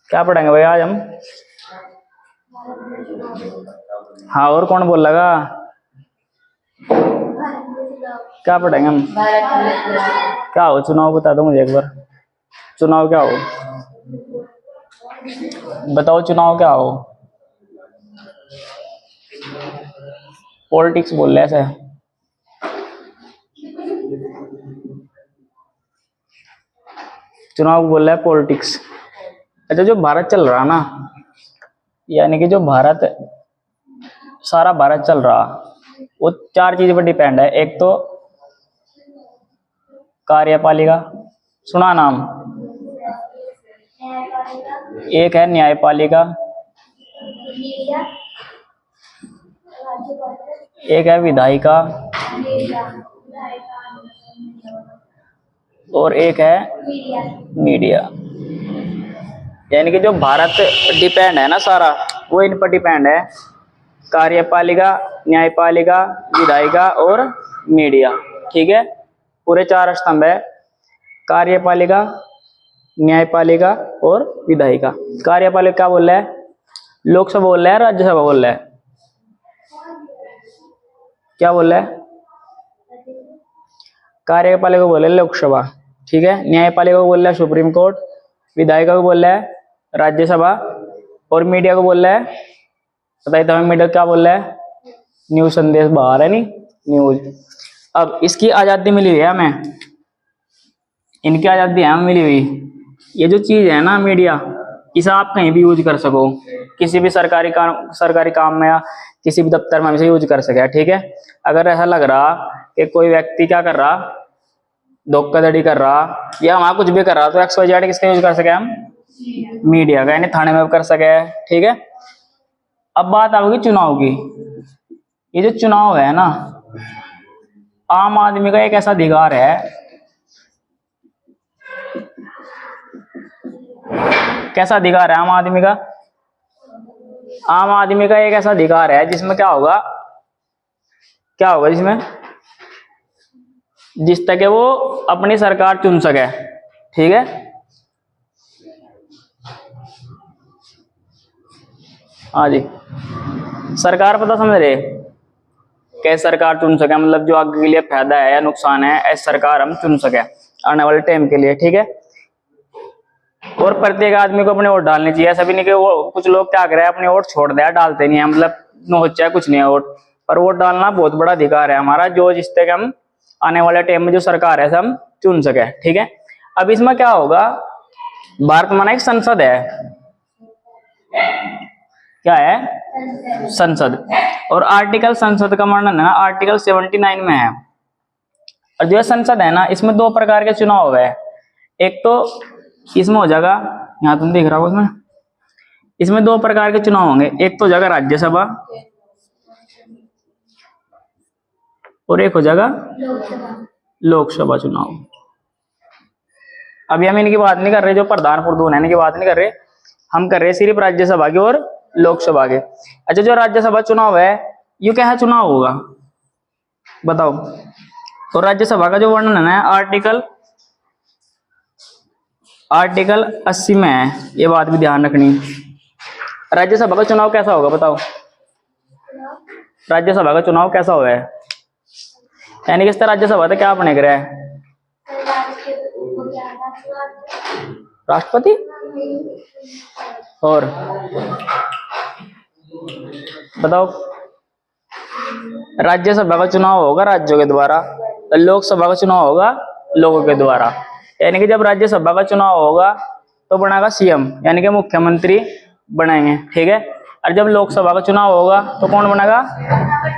क्या पढ़ेंगे भाई आज हम? हाँ, और कौन बोल लगा? क्या पढ़ेंगे हम? क्या हो चुनाव, बता दो मुझे एक बार। चुनाव क्या हो, बताओ चुनाव क्या हो? पॉलिटिक्स बोल रहे ऐसे। चुनाव बोल रहा है पॉलिटिक्स। अच्छा, जो भारत चल रहा ना, यानी कि जो भारत, सारा भारत चल रहा, वो चार चीज पर डिपेंड है। एक तो कार्यपालिका, सुना नाम? एक है न्यायपालिका, एक है विधायिका, और एक है मीडिया। यानी कि जो भारत डिपेंड है ना सारा, वो इन पर डिपेंड है। कार्यपालिका, न्यायपालिका, विधायिका और मीडिया। ठीक है, पूरे चार स्तंभ है, कार्यपालिका, न्यायपालिका और विधायिका। कार्यपालिका क्या बोल रहा है? लोकसभा बोल रहा है, राज्यसभा बोल रहा है? क्या बोल रहा है? कार्यपालिका को बोल रहा है लोकसभा। ठीक है, न्यायपालिका को बोल रहा है सुप्रीम कोर्ट, विधायिका को बोल रहा है राज्यसभा, और मीडिया को बोल रहा है, बताइए तो हमें मीडिया क्या बोल रहा है? न्यूज संदेश बाहर है, नहीं न्यूज। अब इसकी आजादी मिली हुई है हमें, इनकी आजादी है हमें मिली हुई। ये जो चीज है ना मीडिया, इसे आप कहीं भी यूज कर सको, किसी भी सरकारी काम में या किसी भी दफ्तर में इसे यूज कर सके। ठीक है, अगर ऐसा लग रहा कि कोई व्यक्ति क्या कर रहा, धोखाधड़ी कर रहा या वहां कुछ भी कर रहा, तो XYZ किसका यूज कर सके हम? मीडिया का, यानी थाने में कर सके। ठीक है, अब बात आओगी चुनाव की। ये जो चुनाव है ना, आम आदमी का एक ऐसा अधिकार है, कैसा अधिकार है आम आदमी का? आम आदमी का एक ऐसा अधिकार है जिसमें क्या होगा, जिसमें जिस तक वो अपनी सरकार चुन सके। ठीक है, हाँ जी, सरकार पता समझ रहे, कैसे सरकार चुन सके, मतलब जो आगे के लिए फायदा है या नुकसान है, ऐसी सरकार हम चुन सके आने वाले टाइम के लिए। ठीक है, और प्रत्येक आदमी को अपने वोट डालनी चाहिए। ऐसा भी नहीं कि वो कुछ लोग क्या कर रहे हैं, अपने वोट छोड़ दिया, डालते नहीं है, मतलब नो होता है, कुछ नहीं है वोट, पर वोट डालना बहुत बड़ा अधिकार है हमारा, जो जिससे हम आने वाले टाइम में जो सरकार है हम चुन सके। ठीक है, अब इसमें क्या होगा, भारत माना एक संसद है, क्या है? संसद। और आर्टिकल संसद का वर्णन है ना आर्टिकल 79 में है। और जो संसद है ना, इसमें दो प्रकार के चुनाव है। एक तो इसमें हो जाएगा, यहाँ तुम देख रहा हो, इसमें इसमें दो प्रकार के चुनाव होंगे। एक तो हो जाएगा राज्यसभा और एक हो जाएगा लोकसभा चुनाव। अभी हम इनकी बात नहीं कर रहे, जो प्रधान प्रधान है इनकी बात नहीं कर रहे, हम कर रहे सिर्फ राज्यसभा के और लोकसभा के। अच्छा, जो राज्यसभा चुनाव है, ये क्या है चुनाव होगा, बताओ? तो राज्यसभा का जो वर्णन है आर्टिकल 80 में है, ये बात भी ध्यान रखनी। राज्यसभा का चुनाव कैसा होगा, बताओ? राज्यसभा का चुनाव कैसा होगा, यानी किस तरह राज्यसभा तो क्या बने रहा है? राष्ट्रपति और बताओ, राज्यसभा का चुनाव होगा राज्यों के द्वारा, लोकसभा का चुनाव होगा लोगों के द्वारा। यानी कि जब राज्यसभा का चुनाव होगा तो बनेगा सीएम, यानी कि मुख्यमंत्री बनेंगे। ठीक है, और जब लोकसभा का चुनाव होगा तो कौन बनेगा?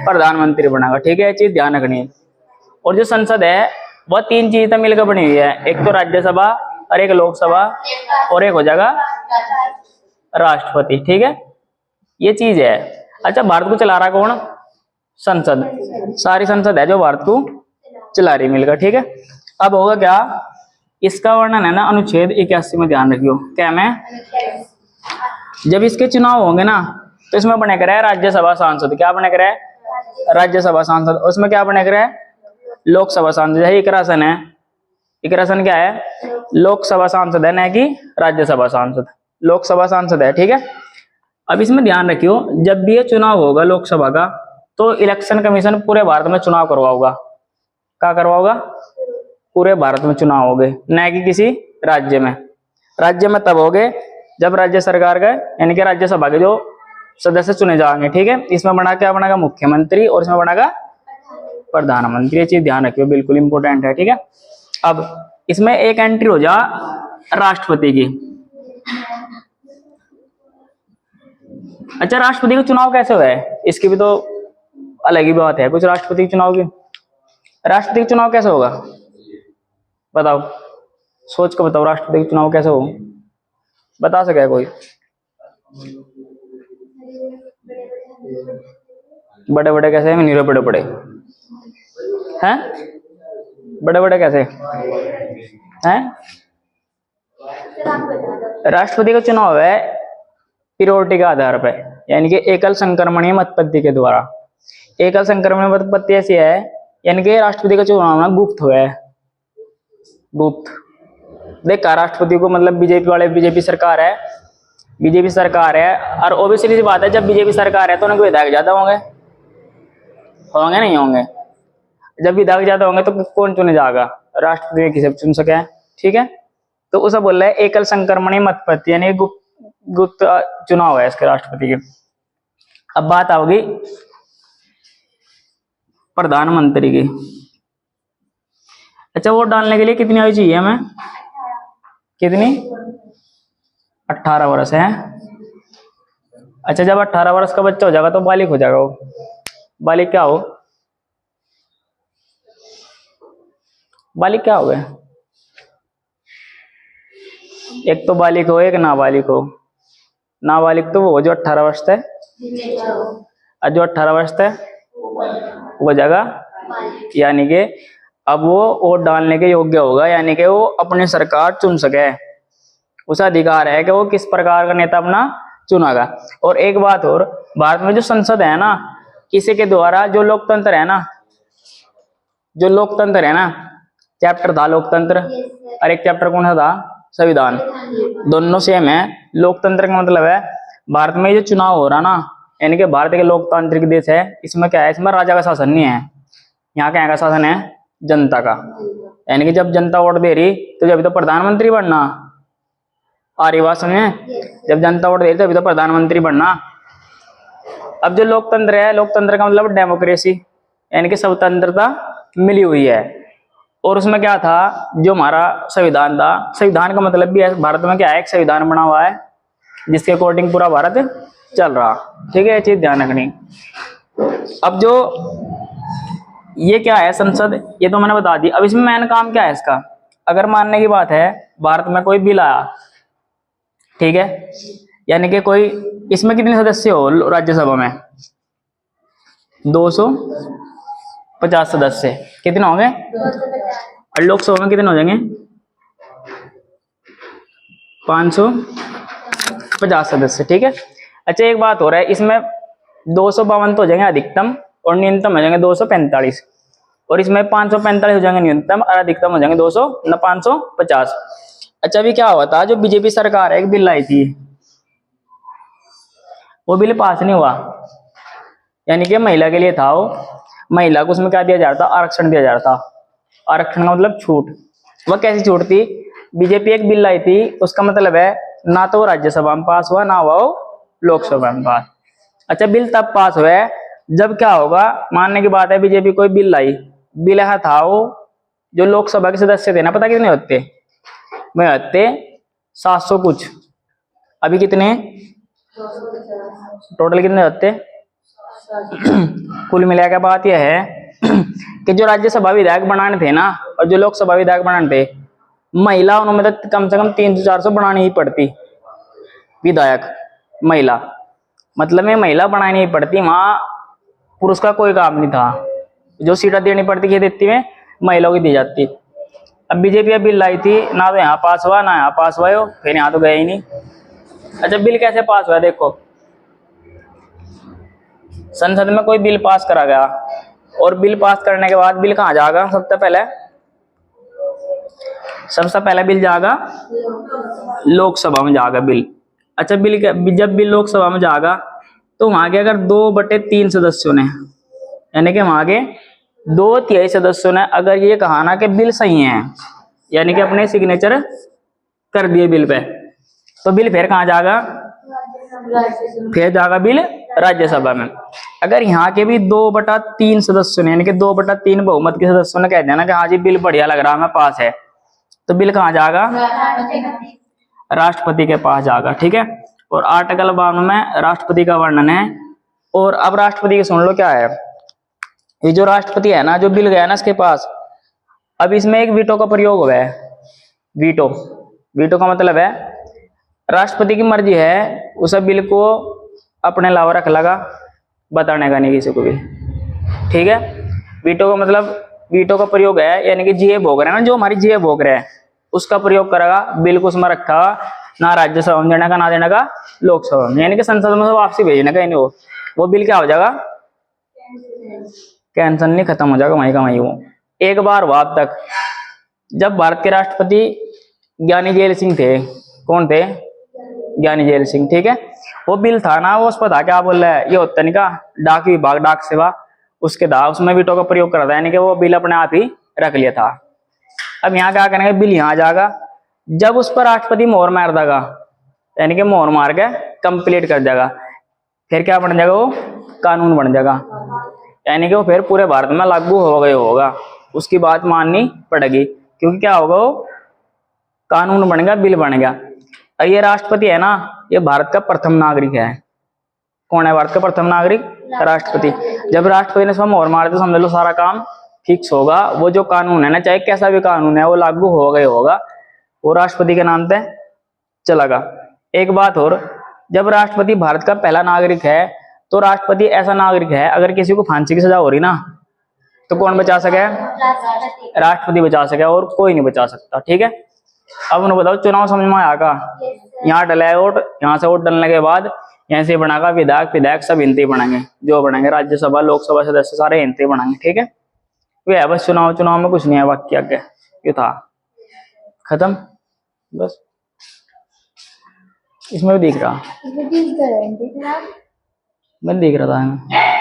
प्रधानमंत्री बनेगा। ठीक है, ये चीज ध्यान रखनी है। और जो संसद है वह तीन चीजें मिलकर बनी हुई है, एक तो राज्यसभा और एक लोकसभा और एक हो जाएगा राष्ट्रपति। ठीक है, ये चीज है। अच्छा, भारत को चला रहा कौन? संसद, सारी संसद है जो भारत को चला रही मिलकर। ठीक है, अब होगा क्या, इसका वर्णन है ना अनुच्छेद 81 में, ध्यान रखियो। क्या में जब इसके चुनाव होंगे ना, तो इसमें बने कर है राज्यसभा सांसद। क्या बने कर है? राज्यसभा सांसद। उसमें क्या बने कर है? लोकसभा सांसद। यही एक राशन है, एक राशन क्या है? लोकसभा सांसद है, न कि राज्यसभा सांसद। लोकसभा सांसद है, ठीक है। अब इसमें ध्यान रखियो, जब भी ये चुनाव होगा लोकसभा का, तो इलेक्शन कमीशन पूरे भारत में चुनाव करवाओगा। क्या करवाओगा? पूरे भारत में चुनाव होंगे, न कि किसी राज्य में। राज्य में तब होंगे जब राज्य सरकार का यानी कि राज्यसभा के जो सदस्य चुने जाएंगे, ठीक है। इसमें बना क्या बनेगा? मुख्यमंत्री, और इसमें बनेगा प्रधानमंत्री। ये चीज ध्यान रखियो, बिल्कुल इंपॉर्टेंट है, ठीक है। अब इसमें एक एंट्री हो जा राष्ट्रपति की। अच्छा, राष्ट्रपति का चुनाव कैसे हुआ है, इसकी भी तो अलग ही बात है कुछ। राष्ट्रपति के चुनाव की, राष्ट्रपति का चुनाव कैसे होगा बताओ, सोच कर बताओ, राष्ट्रपति का चुनाव कैसे हो? बता सके कोई? बड़े बड़े कैसे? नीरे बड़े बड़े हैं, बड़े बड़े कैसे हैं? राष्ट्रपति का चुनाव है प्रियोरिटी के आधार पर, यानी कि एकल संक्रमणीय मतपत्ति के द्वारा। एकल संक्रमणीय मतपत्ति ऐसी है, यानी कि राष्ट्रपति का चुनाव ना गुप्त हुआ है, गुप्त। देखा राष्ट्रपति को, मतलब बीजेपी वाले, बीजेपी सरकार है, बीजेपी सरकार है, और ओबीसी सी बात है, जब बीजेपी सरकार है तो उनके विधायक ज्यादा होंगे, होंगे नहीं होंगे? जब विधायक ज्यादा होंगे तो कौन चुने जाएगा? राष्ट्रपति किसे चुन सके, ठीक है। तो उसे बोल रहा है एकल संक्रमणीय मतपत्ति, यानी गुप्त चुनाव है इसके राष्ट्रपति के। अब बात आओगी प्रधानमंत्री की। अच्छा, वोट डालने के लिए कितनी आयु चाहिए हमें? कितनी? 18 वर्ष है। अच्छा, जब 18 वर्ष का बच्चा हो जाएगा तो बालिग हो जाएगा वो। बालिग क्या हो? बालिग क्या हो गए? एक तो बालिग हो, एक नाबालिग हो। नाबालिग तो वो हो जो 18 वर्ष तक, और जो 18 वर्ष तक हो जाएगा, यानी कि अब वो वोट डालने के योग्य होगा, यानी कि वो अपनी सरकार चुन सके। उसे अधिकार है कि वो किस प्रकार का नेता अपना चुनागा। और एक बात और, भारत में जो संसद है ना, इसी के द्वारा जो लोकतंत्र है ना, जो लोकतंत्र है ना, चैप्टर था लोकतंत्र, और एक चैप्टर कौन सा था? संविधान। दोनों सेम है। लोकतंत्र का मतलब है भारत में जो चुनाव हो रहा ना, यानी कि भारत के लोकतांत्रिक देश है, इसमें क्या है? इसमें राजा का शासन नहीं है। यहाँ क्या का शासन है? जनता का। यानी कि जब जनता वोट दे रही तो जब तो प्रधानमंत्री बनना। आ रही बात समझे? जब जनता वोट दे रही तभी तो प्रधानमंत्री बनना। अब जो लोकतंत्र है, लोकतंत्र का मतलब डेमोक्रेसी, यानी कि स्वतंत्रता मिली हुई है। और उसमें क्या था? जो हमारा संविधान था, संविधान का मतलब भी है भारत में क्या है? एक संविधान बना हुआ है जिसके अकॉर्डिंग पूरा भारत चल रहा, ठीक है। ये चीज ध्यान रखनी। अब जो ये क्या है संसद, ये तो मैंने बता दी। अब इसमें मेन काम क्या है इसका? अगर मानने की बात है भारत में कोई बिल आया, ठीक है, यानी कि कोई, इसमें कितने सदस्य हो राज्यसभा में? 250 सदस्य। कितने होंगे? और लोकसभा में कितने हो जाएंगे? 550 सदस्य, ठीक है। अच्छा, एक बात हो रहा है, इसमें 252 तो हो जाएंगे अधिकतम, और न्यूनतम हो जाएंगे 245, और इसमें 545 हो जाएंगे न्यूनतम, और अधिकतम हो जाएंगे 550। अच्छा, अभी क्या हुआ था? जो बीजेपी सरकार है, एक बिल लाई थी, वो बिल पास नहीं हुआ, यानी कि महिला के लिए था वो। महिला को उसमें क्या दिया जा रहा था? आरक्षण दिया जा रहा था। आरक्षण का मतलब छूट। वह कैसी छूट थी? बीजेपी एक बिल लाई थी, उसका मतलब है ना तो राज्यसभा में पास हुआ, ना हुआ लोकसभा में पास। अच्छा, बिल तब पास हुआ जब क्या होगा? मानने की बात है बीजेपी कोई बिल लाई, बिल है था वो, जो लोकसभा के सदस्य थे ना, पता कितने होते? में होते 700 कुछ। अभी कितने टोटल कितने होते? कुल मिला के बात यह है कि जो राज्यसभा विधायक बनाने थे ना, और जो लोकसभा विधायक बनाने थे, महिला उनमें तो कम से कम 300-400 बनानी ही पड़ती विधायक। महिला मतलब में महिला बनानी ही पड़ती, वहां पुरुष का कोई काम नहीं था। जो सीटें देनी पड़ती थी देती में महिलाओं की दी जाती। अब बीजेपी बिल लाई थी, ना तो यहाँ पास हुआ ना यहाँ पास हुआ, फिर यहाँ तो गया ही नहीं। अच्छा, बिल कैसे पास हुआ? देखो, संसद में कोई बिल पास करा गया, और बिल पास करने के बाद बिल कहाँ जाएगा? सबसे पहले बिल जाएगा लोकसभा में जाएगा बिल। अच्छा जब बिल लोकसभा में जाएगा तो वहां के अगर 2/3 सदस्यों ने, यानी कि वहां के 2/3 सदस्यों ने अगर ये कहा ना कि बिल सही है, यानी कि अपने सिग्नेचर कर दिए बिल पे, तो बिल फिर कहाँ जाएगा? फिर जाएगा बिल राज्यसभा में। अगर यहाँ के भी 2/3 सदस्यों ने, यानी कि 2/3 बहुमत के सदस्यों ने कह दिया ना कि हाँ जी बिल बढ़िया लग रहा है, हमें पास है, तो बिल कहाँ जाएगा? राष्ट्रपति के पास जाएगा। ठीक है, और आर्टिकल 52 में राष्ट्रपति का वर्णन है। और अब राष्ट्रपति की सुन लो क्या है। ये जो राष्ट्रपति है ना, जो बिल गया ना इसके पास, अब इसमें एक वीटो का प्रयोग हुआ है। वीटो, वीटो का मतलब है राष्ट्रपति की मर्जी है उस बिल को अपने अलावा रख लगा, बताने का नहीं किसी को भी। ठीक है, वीटो का मतलब, वीटो का प्रयोग है यानी कि जीए भोग रहे हैं ना, जो हमारी जीए भोग रहे हैं उसका प्रयोग करेगा, बिल को उसमें रखा ना राज्यसभा में देने का ना देने का लोकसभा में, यानी कि संसद में वापसी भेजने का ही नहीं। वो बिल क्या हो जाएगा? कैंसल नहीं, खत्म हो जाएगा वहीं का वहीं। वो एक बार हुआ अब तक, जब भारत के राष्ट्रपति ज्ञानी जेल सिंह थे। कौन थे? ज्ञानी जेल सिंह। ठीक है, वो बिल था ना, वो उस पर था क्या बोल रहा है, ये होता नहीं का डाक विभाग, डाक सेवा, उसके था, उसमें वीटो का प्रयोग करा था, यानी कि वो बिल अपने आप ही रख लिया था। अब यहाँ क्या करेंगे? बिल यहाँ जाएगा, जब उस पर राष्ट्रपति मोहर मार देगा, यानी कि मोहर मार के कंप्लीट कर देगा, फिर क्या बन जाएगा? वो कानून बन जाएगा, यानी कि वो फिर पूरे भारत में लागू हो गया होगा, उसकी बात माननी पड़ेगी, क्योंकि क्या होगा? वो कानून बन गया, बिल बन गया। और ये राष्ट्रपति है ना, ये भारत का प्रथम नागरिक है। कौन है भारत का प्रथम नागरिक? राष्ट्रपति। जब राष्ट्रपति ने इसमें मोहर मार दी, समझ लो सारा काम फिक्स होगा। वो जो कानून है ना, चाहे कैसा भी कानून है, वो लागू हो गया होगा, वो राष्ट्रपति के नाम पे चलेगा। एक बात और, जब राष्ट्रपति भारत का पहला नागरिक है, तो राष्ट्रपति ऐसा नागरिक है, अगर किसी को फांसी की सजा हो रही ना, तो कौन बचा सके? राष्ट्रपति बचा सके, और कोई नहीं बचा सकता। ठीक है, अब उन्हें बताओ, चुनाव समझ में आया का? यहाँ डला है वोट, यहाँ से वोट डलने के बाद यहाँ से बनागा विधायक, विधायक सब हिंदी बनेंगे, जो बनेंगे राज्यसभा लोकसभा सदस्य सारे हिंदी बनेंगे। ठीक है, वे है बस चुनाव, चुनाव में कुछ नहीं है बाकी आगे, ये था खत्म बस। इसमें भी दिख रहा, मैं दिख रहा था।